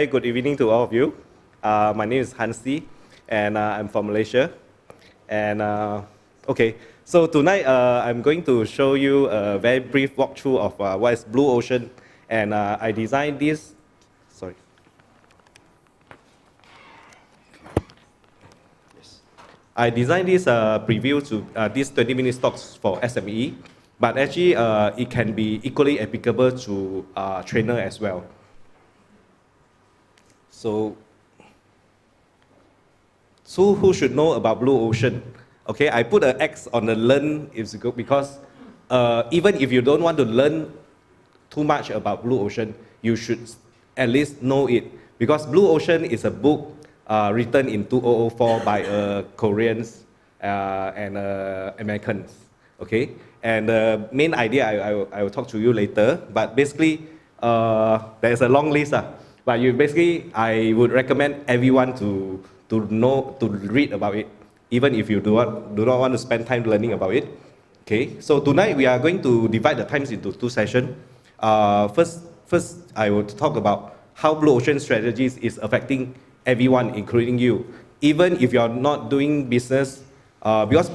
very good evening to all of you. My name is Hansy, and I'm from Malaysia. And okay, so tonight I'm going to show you a very brief walkthrough of what is Blue Ocean. And I designed this, sorry. Yes. I designed this preview to this 20-minute talks for SME, but actually it can be equally applicable to trainer as well. So who should know about Blue Ocean? Okay, I put an X on the learn because even if you don't want to learn too much about Blue Ocean, you should at least know it. Because Blue Ocean is a book written in 2004 by Koreans and Americans. Okay, and the main idea I will talk to you later. But basically, there's a long list. But I would recommend everyone to read about it, even if you do not want to spend time learning about it. Okay, so tonight we are going to divide the times into two sessions. First, I will talk about how Blue Ocean strategies is affecting everyone, including you. Even if you are not doing business, because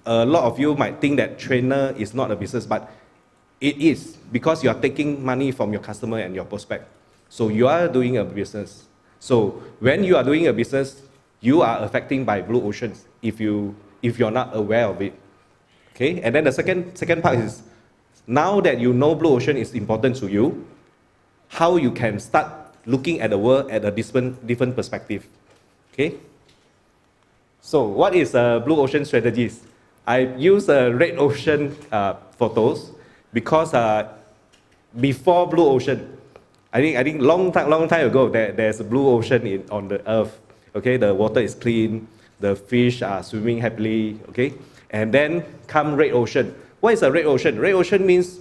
a lot of you might think that trainer is not a business, but it is, because you are taking money from your customer and your prospect. So you are doing a business. So when you are doing a business, you are affected by Blue Oceans if you're not aware of it. Okay, and then the second part is, now that you know Blue Ocean is important to you, how you can start looking at the world at a different perspective. Okay. So what is Blue Ocean strategies? I use Red Ocean photos because before Blue Ocean, I think long time ago, there's a blue ocean on the earth. Okay, the water is clean, the fish are swimming happily. Okay, and then come Red Ocean. What is a Red Ocean? Red Ocean means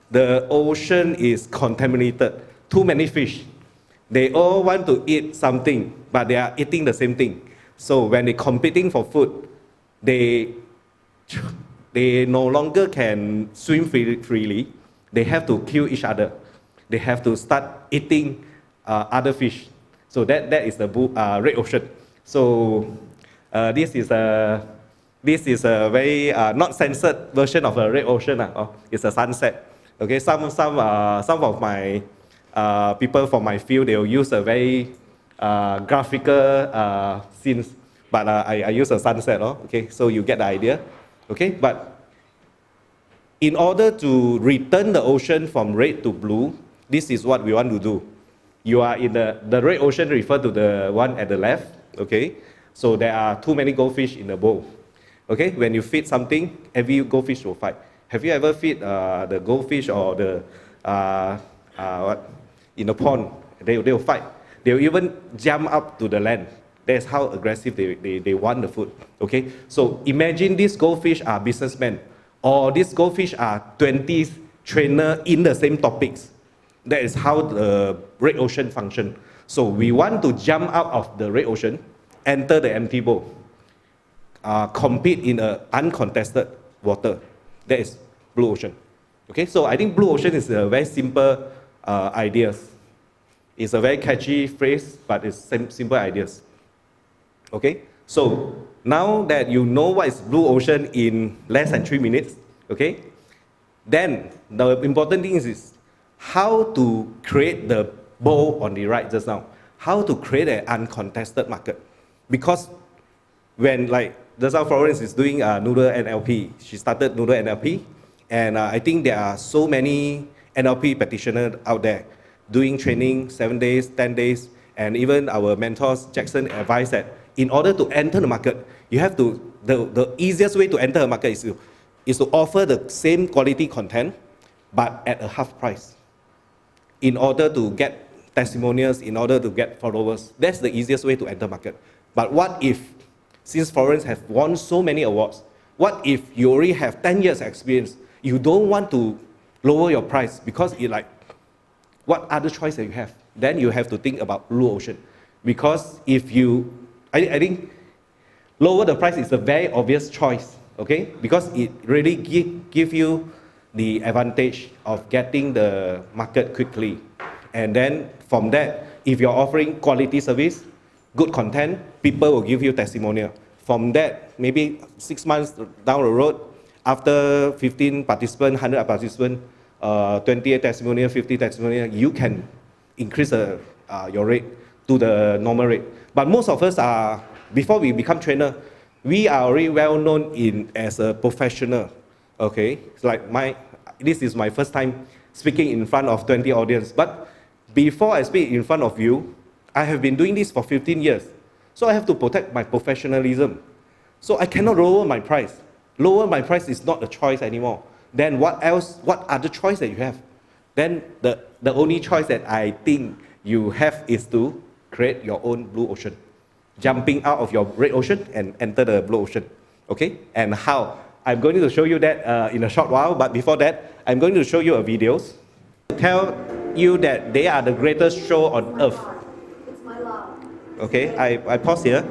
the ocean is contaminated. Too many fish. They all want to eat something, but they are eating the same thing. So when they're competing for food, they no longer can swim freely. They have to kill each other. They have to start eating other fish. So that is the Red Ocean. So this is a very not censored version of a Red Ocean. It's a sunset. Okay, some of my people from my field, they will use a very graphical scenes, but I use a sunset. Okay, so you get the idea. Okay, but in order to return the ocean from red to blue, this is what we want to do. You are in the Red Ocean, refer to the one at the left. Okay, so there are too many goldfish in the bowl. Okay, when you feed something, every goldfish will fight. Have you ever feed the goldfish or the in the pond? They will fight. They will even jump up to the land. That's how aggressive they want the food. Okay, so imagine these goldfish are businessmen, or these goldfish are 20 trainers in the same topics. That is how the Red Ocean function. So we want to jump out of the Red Ocean, enter the empty bowl, compete in an uncontested water. That is Blue Ocean. Okay, so I think Blue Ocean is a very simple ideas. It's a very catchy phrase, but it's simple ideas. Okay, so now that you know what is Blue Ocean in less than 3 minutes, okay, then the important thing is how to create the bowl on the right just now. How to create an uncontested market. Because when, like, just now Florence is doing Noodle NLP, she started Noodle NLP, and I think there are so many NLP practitioners out there doing training 7 days, 10 days, and even our mentors, Jackson, advised that in order to enter the market, you have to, the easiest way to enter a market is to offer the same quality content, but at a half price. In order to get testimonials, in order to get followers. That's the easiest way to enter market. But what if, since Florence have won so many awards, what if you already have 10 years experience, you don't want to lower your price because you like, what other choice that you have? Then you have to think about Blue Ocean. Because if you, I think lower the price is a very obvious choice, okay? Because it really give you the advantage of getting the market quickly. And then from that, if you're offering quality service, good content, people will give you testimonial. From that, maybe 6 months down the road, after 15 participants, 100 participants, 20 testimonial, 50 testimonial, you can increase your rate to the normal rate. But most of us are, before we become trainer, we are already well known as a professional. Okay, it's like this is my first time speaking in front of 20 audience. But before I speak in front of you, I have been doing this for 15 years. So I have to protect my professionalism. So I cannot lower my price. Lower my price is not a choice anymore. Then what else, what other choice that you have? Then the only choice that I think you have is to create your own blue ocean. Jumping out of your red ocean and enter the blue ocean. Okay? And how? I'm going to show you that in a short while, but before that, I'm going to show you a videos. Tell you that they are the greatest show on earth. It's my love. Okay, I pause here.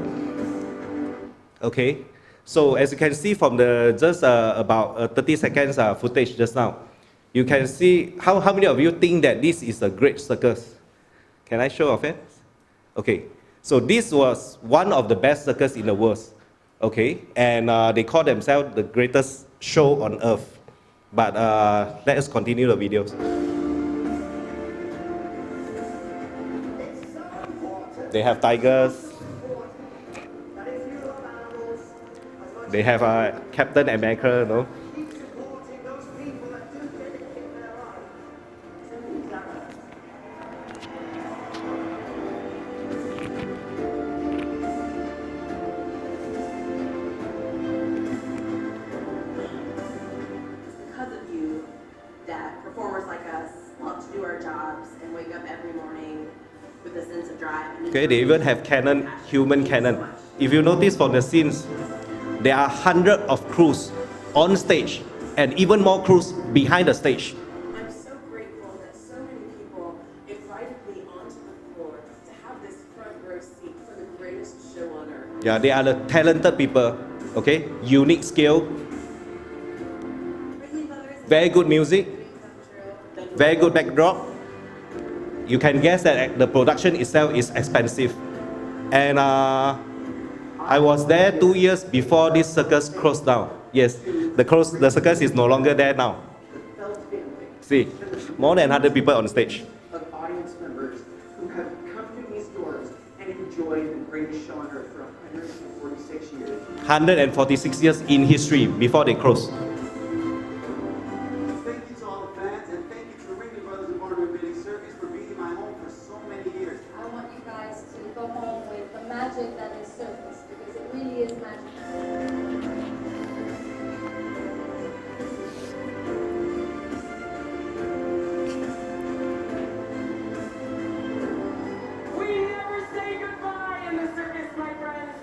Okay, so as you can see from the just about 30 seconds footage just now, you can see how many of you think that this is a great circus? Can I show of it? Okay, so this was one of the best circus in the world. Okay, and they call themselves the greatest show on earth. But let us continue the videos. They have tigers. They have Captain America, no? Because of you that performers like us love to do our jobs and wake up every morning with a sense of drive. Okay, they even have cannon, human cannon. If you notice from the scenes, there are hundreds of crews on stage and even more crews behind the stage. I'm so grateful that so many people invited me onto the floor to have this front row seat for the greatest show on earth. Yeah, they are the talented people, okay? Unique skill, very good music, very good backdrop. You can guess that the production itself is expensive. And I was there 2 years before this circus closed down. Yes, the circus is no longer there now. See, more than 100 people on stage. Of audience members who have come to these doors and enjoyed the greatest show on earth for 146 years. 146 years in history before they closed. Thank you to all the fans and thank you to Ringling Brothers and Barnum Bidding Circus for being my home for so many years. I want you guys to go home with the magic that is circus, because it really is magic. We never say goodbye in the circus, my friends.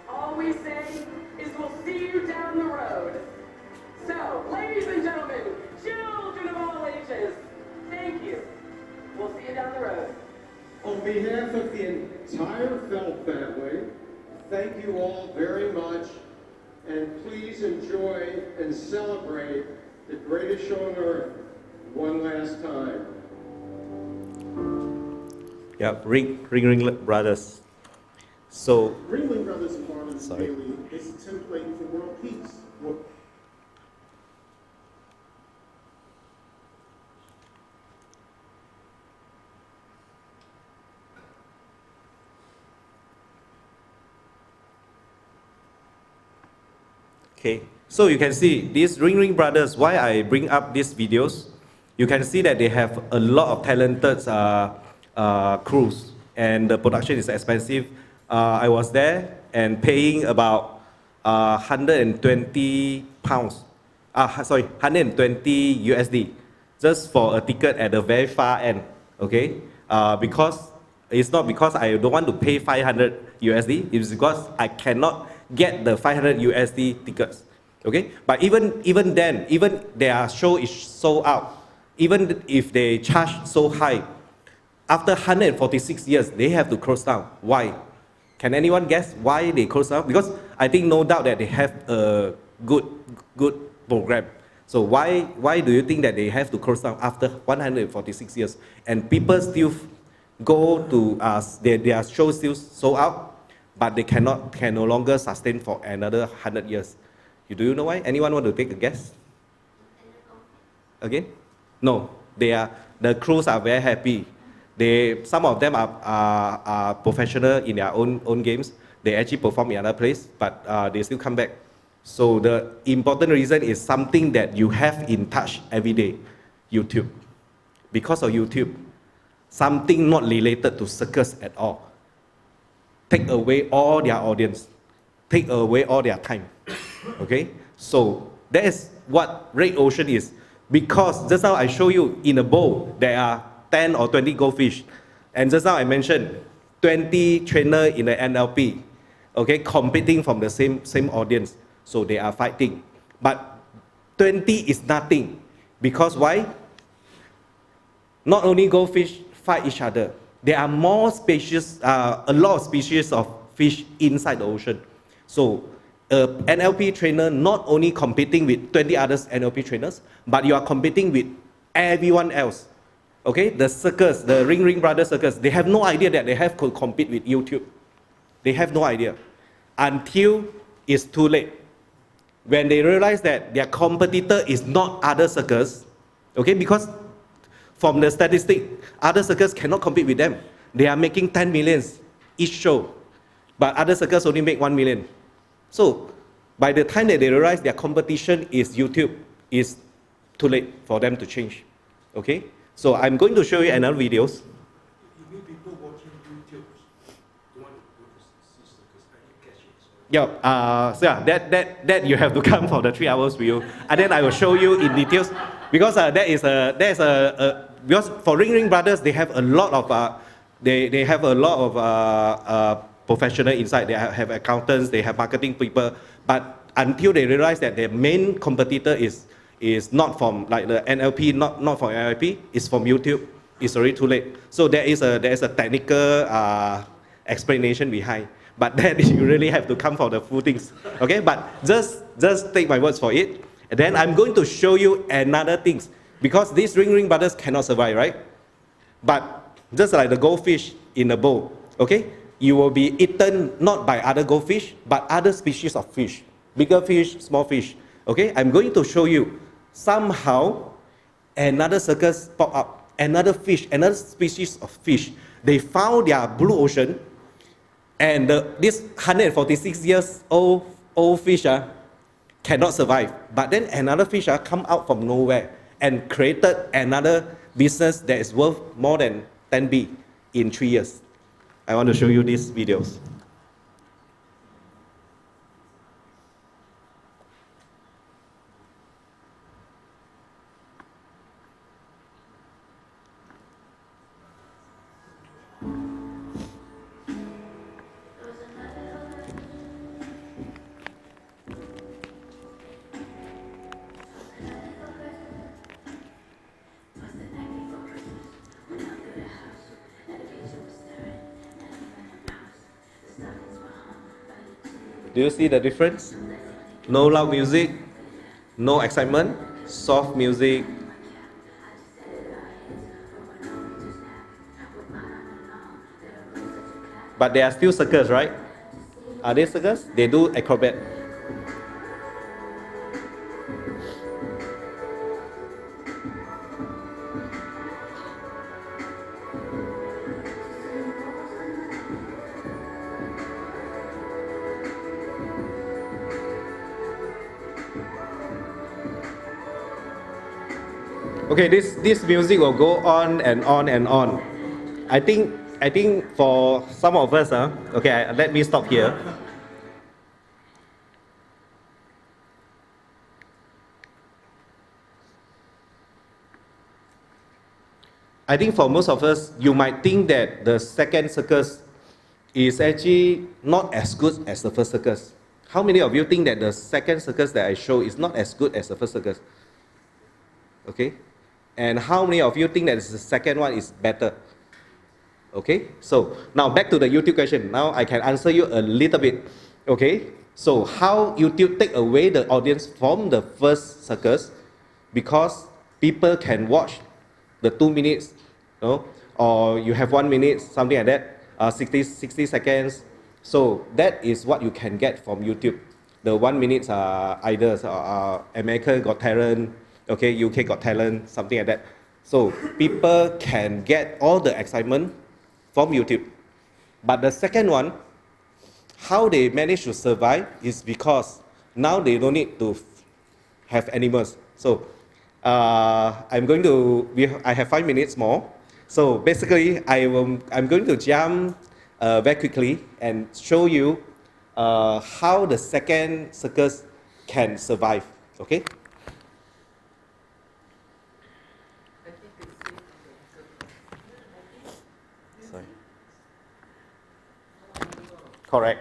All we say is we'll see you down the road. So, ladies and gentlemen, children of all ages, thank you. We'll see you down the road. On behalf of the entire Felt family, thank you all very much, and please enjoy and celebrate the greatest show on earth one last time. Yeah, Ring Brothers. So, Ringling Brothers and Barnum Sorry. Bailey is a template for world peace. okay, so you can see these Ring Brothers, why I bring up these videos, you can see that they have a lot of talented crews and the production is expensive. I was there and paying about 120 pounds, 120 USD just for a ticket at the very far end, okay? Because it's not because I don't want to pay 500 USD, it's because I cannot get the 500 USD tickets, okay? But even then, even their show is sold out, even if they charge so high, after 146 years, they have to close down. Why? Can anyone guess why they close down? Because I think no doubt that they have a good program. So why do you think that they have to close down after 146 years? And people still go to their show still sold out, but they can no longer sustain for another 100 years. Do you know why? Anyone want to take a guess? Again? No. The crews are very happy. Some of them are professional in their own games. They actually perform in another place, but they still come back. So the important reason is something that you have in touch every day, YouTube. Because of YouTube, something not related to circus at all, take away all their audience, take away all their time. Okay? So that is what Red Ocean is. Because just now I show you in a bowl, there are 10 or 20 goldfish. And just now I mentioned 20 trainers in the NLP, okay, competing from the same audience. So they are fighting. But 20 is nothing. Because why? Not only goldfish fight each other, there are more species, a lot of species of fish inside the ocean. So NLP trainer not only competing with 20 other NLP trainers, but you are competing with everyone else. Okay, the circus, the Ring Brothers circus, they have no idea that they have to compete with YouTube. They have no idea until it's too late. When they realize that their competitor is not other circus, okay, because from the statistic, other circus cannot compete with them. They are making 10 millions each show, but other circus only make 1 million. So by the time that they realize their competition is YouTube, it's too late for them to change. Okay? So I'm going to show you another videos. You mean people watching YouTube don't want to go to see circus? I didn't catch it. Sorry. Yeah, so yeah, that you have to come for the 3 hours view, and then I will show you in details, because because for Ring Brothers they have a lot of they have a lot of professional inside. They have accountants, they have marketing people, but until they realize that their main competitor is not from like the NLP, not from NLP, it's from YouTube, it's already too late. So there is a technical explanation behind, but then you really have to come for the full things. Okay, but just take my words for it. And then I'm going to show you another things, because these Ring Brothers cannot survive, right? But just like the goldfish in the bowl, okay, you will be eaten not by other goldfish, but other species of fish, bigger fish, small fish. Okay, I'm going to show you somehow another circus pop up, another fish, another species of fish. They found their blue ocean, and this 146 years old fish cannot survive. But then another fish come out from nowhere and created another business that is worth more than 10B in 3 years. I want to show you these videos. Do you see the difference? No loud music, no excitement, soft music. But they are still circus, right? Are they circus? They do acrobat. Okay, this music will go on and on and on. I think for some of us, okay, let me stop here. I think for most of us, you might think that the second circus is actually not as good as the first circus. How many of you think that the second circus that I show is not as good as the first circus? Okay? And how many of you think that the second one is better? Okay, so now back to the YouTube question. Now I can answer you a little bit. Okay, so how YouTube take away the audience from the first circus? Because people can watch the 2 minutes, or you have 1 minute, something like that, 60 seconds. So that is what you can get from YouTube. The 1 minute idols, America Got Talent, okay, UK Got Talent, something like that. So people can get all the excitement from YouTube. But the second one, how they manage to survive is because now they don't need to have animals. So I have 5 minutes more. So basically, I'm going to jump very quickly and show you how the second circus can survive, okay? Sorry. Correct.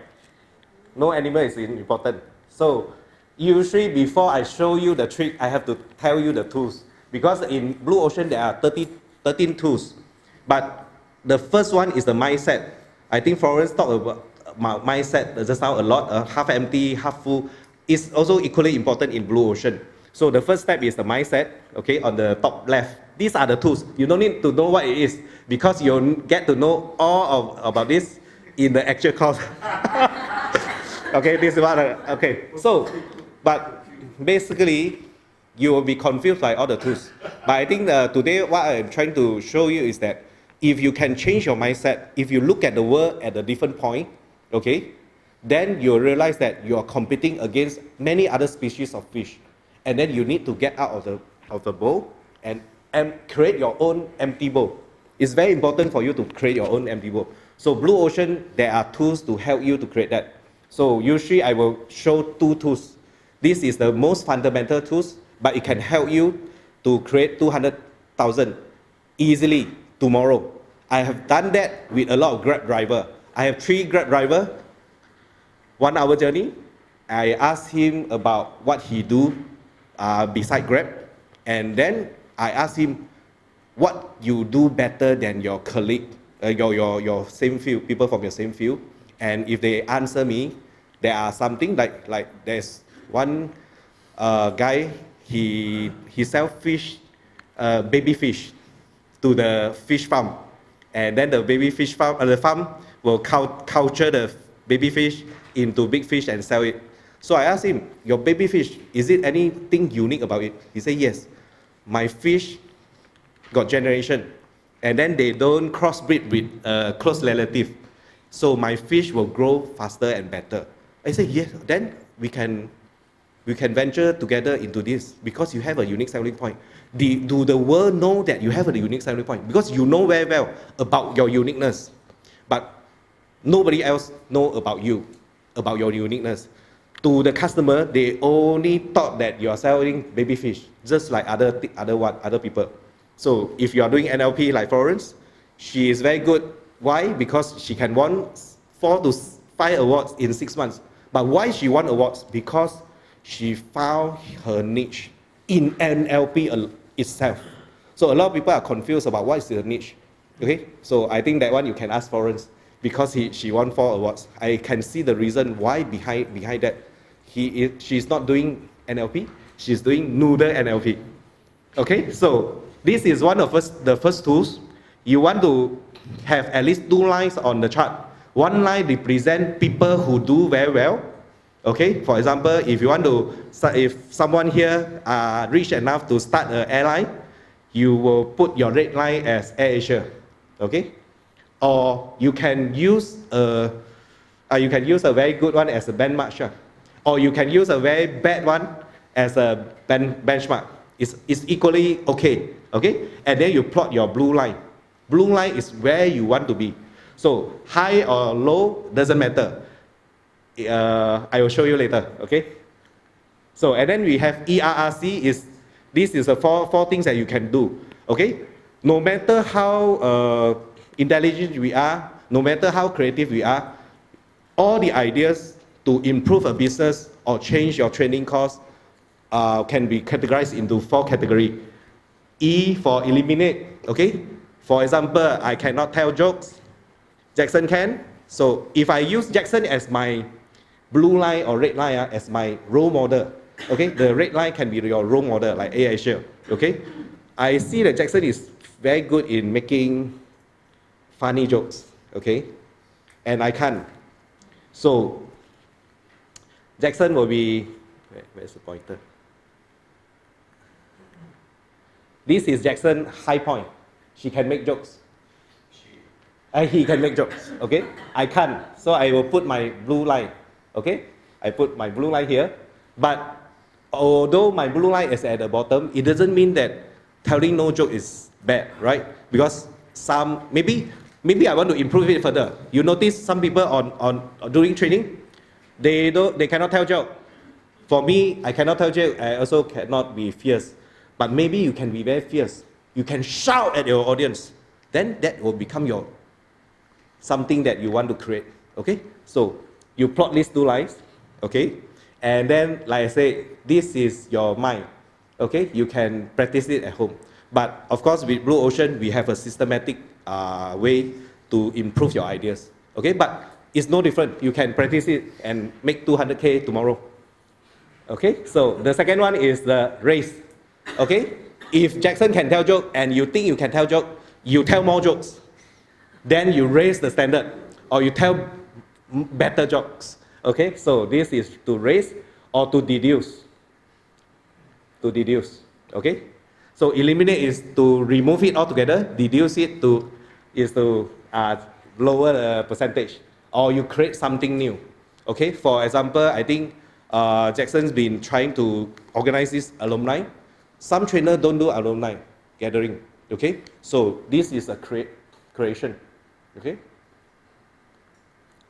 No animal is important. So usually before I show you the trick, I have to tell you the tools. Because in Blue Ocean, there are 13 tools. But the first one is the mindset. I think Florence talked about mindset just now a lot, half empty, half full. It's also equally important in Blue Ocean. So the first step is the mindset, okay, on the top left. These are the tools. You don't need to know what it is because you'll get to know all about this in the actual course. Okay, this is what, okay. So, but basically, you will be confused by all the tools. But I think today what I'm trying to show you is that if you can change your mindset, if you look at the world at a different point, okay, then you'll realize that you are competing against many other species of fish. And then you need to get out of the bowl and create your own empty bowl. It's very important for you to create your own empty bowl. So Blue Ocean, there are tools to help you to create that. So usually I will show 2 tools. This is the most fundamental tools, but it can help you to create 200,000 easily tomorrow. I have done that with a lot of Grab driver. I have 3 Grab driver, 1 hour journey. I asked him about what he do beside Grab, and then I asked him what you do better than your colleague, your same field, people from your same field. And if they answer me, there are something like there's one guy, he sell fish, baby fish to the fish farm. And then the baby fish farm, the farm will culture the baby fish into big fish and sell it. So I asked him, your baby fish, is it anything unique about it? He said, yes. My fish got generation. And then they don't crossbreed with a close relative. So my fish will grow faster and better. I said, yes, then we can venture together into this because you have a unique selling point. Do the world know that you have a unique selling point? Because you know very well about your uniqueness, but nobody else know about you, about your uniqueness. To the customer, they only thought that you are selling baby fish, just like other people. So if you are doing NLP like Florence, she is very good. Why? Because she can won 4 to 5 awards in 6 months. But why she won awards? Because she found her niche in NLP itself. So a lot of people are confused about what is the niche. Okay, so I think that one you can ask Florence because she won 4 awards. I can see the reason why behind that. She's not doing NLP, she's doing noodle NLP. Okay, so this is one of the first tools. You want to have at least 2 lines on the chart. 1 line represent people who do very well. Okay, for example, if someone here are rich enough to start an airline, you will put your red line as Air Asia. Okay, or you can use a very good one as a benchmark, or you can use a very bad one as a benchmark. It's equally okay. Okay, and then you plot your blue line. Blue line is where you want to be. So high or low doesn't matter. I will show you later. Okay. So and then we have ERRC. This is the four things that you can do. Okay. No matter how intelligent we are, no matter how creative we are, all the ideas to improve a business or change your training course can be categorized into 4 categories. E for eliminate. Okay. For example, I cannot tell jokes. Jackson can. So if I use Jackson as my blue line or red line as my role model, okay, the red line can be your role model like Air Asia. Okay, I see that Jackson is very good in making funny jokes, okay? And I can't. So Jackson will be, where's the pointer? This is Jackson high point. She can make jokes. He can make jokes, okay? I can't, so I will put my blue line, okay? I put my blue line here, but although my blue line is at the bottom, it doesn't mean that telling no joke is bad, right? Because some, maybe I want to improve it further. You notice some people during training, they cannot tell joke. For me, I cannot tell joke, I also cannot be fierce. But maybe you can be very fierce. You can shout at your audience. Then that will become your something that you want to create, okay? So you plot these two lines, okay? And then, like I say, this is your mind, okay? You can practice it at home. But of course, with Blue Ocean, we have a systematic way to improve your ideas, okay? But it's no different. You can practice it and make 200K tomorrow, okay? So the second one is the race, okay? If Jackson can tell joke and you think you can tell joke, you tell more jokes. Then you raise the standard, or you tell better jokes. Okay, so this is to raise or to deduce. To deduce. Okay, so eliminate is to remove it altogether. Deduce it is to lower the percentage, or you create something new. Okay, for example, I think Jackson's been trying to organize this alumni. Some trainers don't do alumni gathering. Okay, so this is a creation. Okay,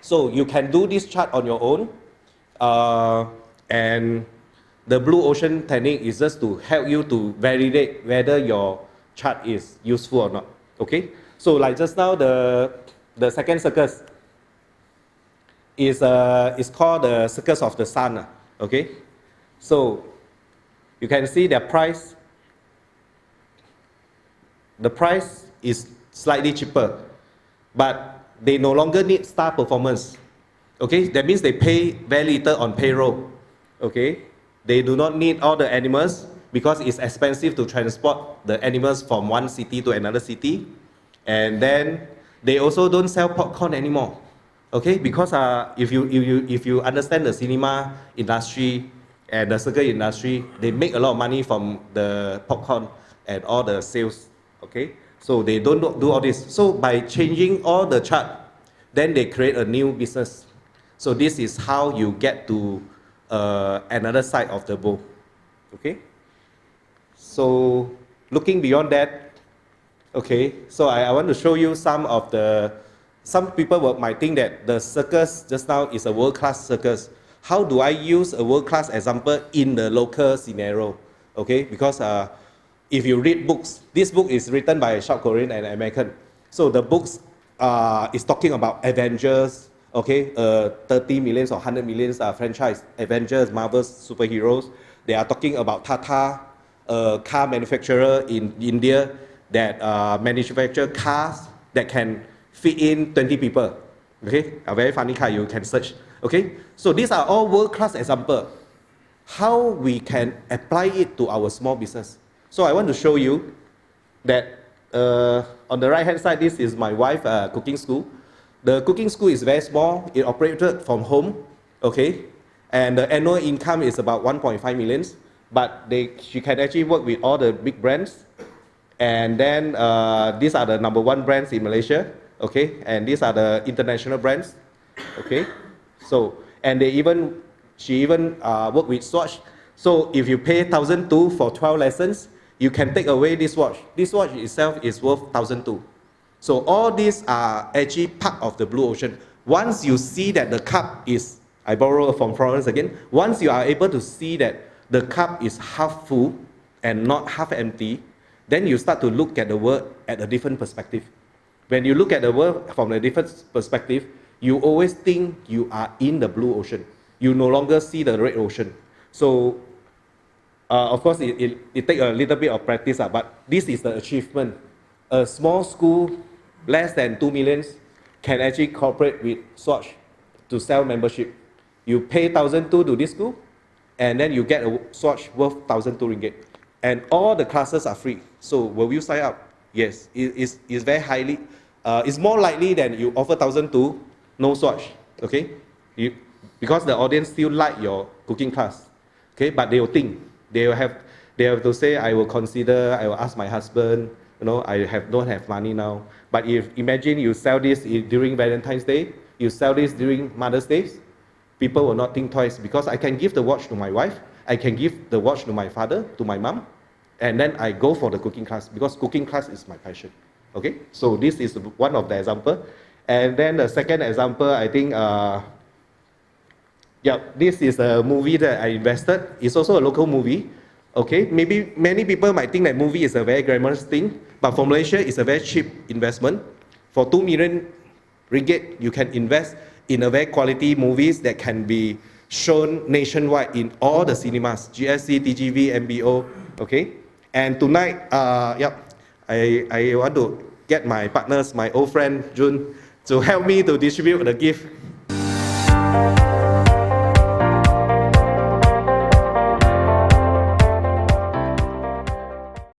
so you can do this chart on your own, and the Blue Ocean technique is just to help you to validate whether your chart is useful or not. Okay, so like just now, the second circus is called the circus of the sun. Okay, so you can see the price. The price is slightly cheaper, but they no longer need star performance. Okay, that means they pay very little on payroll. Okay, they do not need all the animals because it's expensive to transport the animals from one city to another city. And then they also don't sell popcorn anymore. Okay, because if you understand the cinema industry and the circus industry, they make a lot of money from the popcorn and all the sales. Okay, so they don't do all this. So by changing all the chart, then they create a new business. So this is how you get to another side of the bow. Okay, so looking beyond that, okay, so I want to show you some people might think that the circus just now is a world-class circus. How do I use a world-class example in the local scenario? Okay, because if you read books, this book is written by South Korean and American. So the books is talking about Avengers, okay, 30 millions or 100 millions franchise, Avengers, Marvel's superheroes. They are talking about Tata, a car manufacturer in India that manufacture cars that can fit in 20 people. Okay, a very funny car, you can search. Okay, so these are all world-class examples. How we can apply it to our small business. So I want to show you that on the right hand side, this is my wife cooking school. The cooking school is very small. It operated from home, okay? And the annual income is about 1.5 million. But she can actually work with all the big brands. And then these are the #1 brands in Malaysia, okay? And these are the international brands, okay? So, and she even work with Swatch. So if you pay 1,200 for 12 lessons, you can take away this watch. This watch itself is worth 1,200. So all these are actually part of the Blue Ocean. Once you see that the cup is, I borrow from Florence again, once you are able to see that the cup is half full and not half empty, then you start to look at the world at a different perspective. When you look at the world from a different perspective, you always think you are in the Blue Ocean. You no longer see the Red Ocean. So of course, it takes a little bit of practice, but this is the achievement. A small school, less than 2 million, can actually cooperate with Swatch to sell membership. You pay 1,200 to this school, and then you get a Swatch worth 1,200 ringgit. And all the classes are free. So will you sign up? Yes, it's very highly it's more likely that you offer 1,000 to no swatch, okay? Because the audience still like your cooking class, okay? But they will think, they have to say, I will consider, I will ask my husband, you know, don't have money now. But if imagine you sell this during Valentine's Day, you sell this during Mother's Day, people will not think twice because I can give the watch to my wife, I can give the watch to my father, to my mom, and then I go for the cooking class because cooking class is my passion. Okay, so this is one of the example. And then the second example, I think, this is a movie that I invested. It's also a local movie. Okay, maybe many people might think that movie is a very glamorous thing, but for Malaysia, it's a very cheap investment. For 2 million ringgit, you can invest in a very quality movies that can be shown nationwide in all the cinemas, GSC, TGV, MBO, okay? And tonight, I want to get my partners, my old friend Jun, to help me to distribute the gift